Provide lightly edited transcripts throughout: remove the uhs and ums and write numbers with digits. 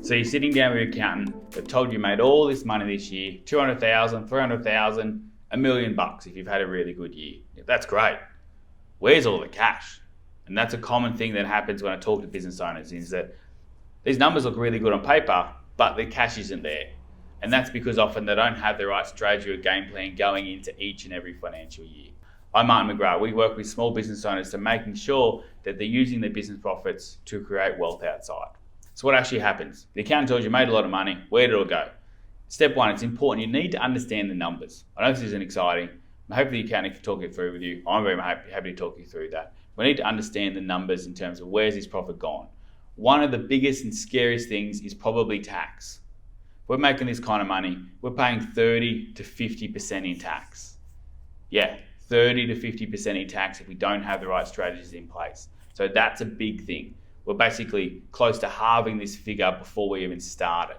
So you're sitting down with your accountant, they've told you made all this money this year, 200,000, 300,000, $1 million if you've had a really good year. That's great. Where's all the cash? And that's a common thing that happens when I talk to business owners, is that these numbers look really good on paper, but the cash isn't there. And that's because often they don't have the right strategy or game plan going into each and every financial year. I'm Martin McGrath. We work with small business owners to making sure that they're using their business profits to create wealth outside. So what actually happens? The accountant tells you made a lot of money. Where did it all go? Step one, it's important. You need to understand the numbers. I know this isn't exciting. Hopefully the accountant can talk it through with you. I'm very happy to talk you through that. We need to understand the numbers in terms of where's this profit gone. One of the biggest and scariest things is probably tax. If we're making this kind of money, we're paying 30 to 50% in tax. Yeah, 30 to 50% in tax if we don't have the right strategies in place. So that's a big thing. We're basically close to halving this figure before we even started.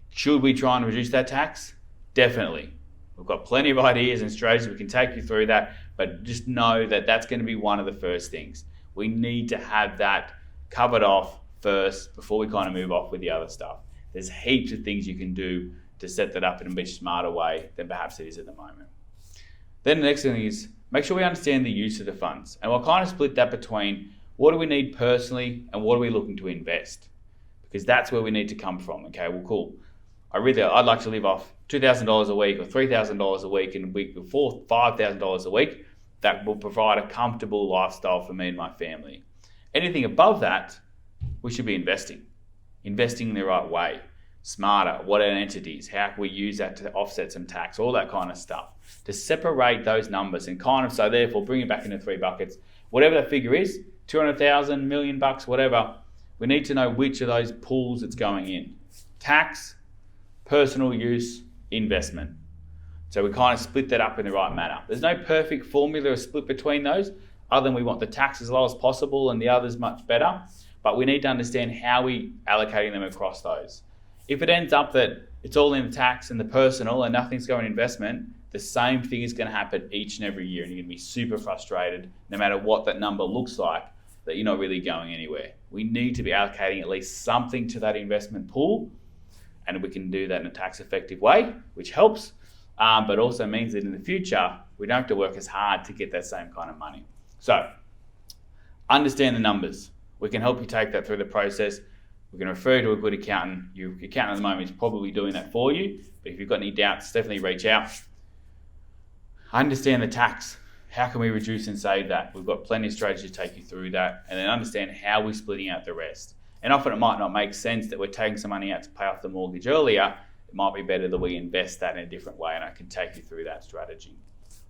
Should we try and reduce that tax? Definitely. We've got plenty of ideas and strategies. We can take you through that, but just know that that's going to be one of the first things. We need to have that covered off first before we kind of move off with the other stuff. There's heaps of things you can do to set that up in a much smarter way than perhaps it is at the moment. Then the next thing is make sure we understand the use of the funds. And we'll kind of split that between what do we need personally and what are we looking to invest? Because that's where we need to come from. Okay, well, cool. I'd like to live off $2,000 a week or $3,000 a week and a week before $5,000 a week. That will provide a comfortable lifestyle for me and my family. Anything above that, we should be investing in the right way, smarter. What are entities? How can we use that to offset some tax? All that kind of stuff. To separate those numbers and kind of, so therefore bring it back into three buckets. Whatever that figure is, 200,000, $1 million, whatever, we need to know which of those pools it's going in. Tax, personal use, investment. So we kind of split that up in the right manner. There's no perfect formula or split between those, other than we want the tax as low as possible and the others much better. But we need to understand how we allocating them across those. If it ends up that it's all in the tax and the personal and nothing's going in investment, the same thing is going to happen each and every year, and you're going to be super frustrated no matter what that number looks like, that you're not really going anywhere. We need to be allocating at least something to that investment pool, and we can do that in a tax effective way, which helps, but also means that in the future, we don't have to work as hard to get that same kind of money. So understand the numbers. We can help you take that through the process. We can refer you to a good accountant. Your accountant at the moment is probably doing that for you, but if you've got any doubts, definitely reach out. Understand the tax. How can we reduce and save that? We've got plenty of strategies to take you through that, and then understand how we're splitting out the rest. And often it might not make sense that we're taking some money out to pay off the mortgage earlier. It might be better that we invest that in a different way, and I can take you through that strategy.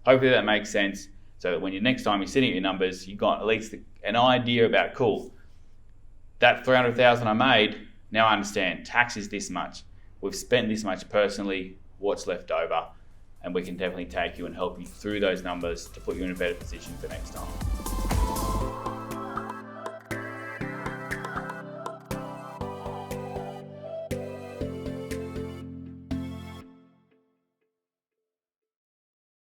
Hopefully that makes sense, so that when next time you're sitting at your numbers, you've got at least an idea about, cool, that 300,000 I made, now I understand tax is this much. We've spent this much personally, what's left over, and we can definitely take you and help you through those numbers to put you in a better position for next time.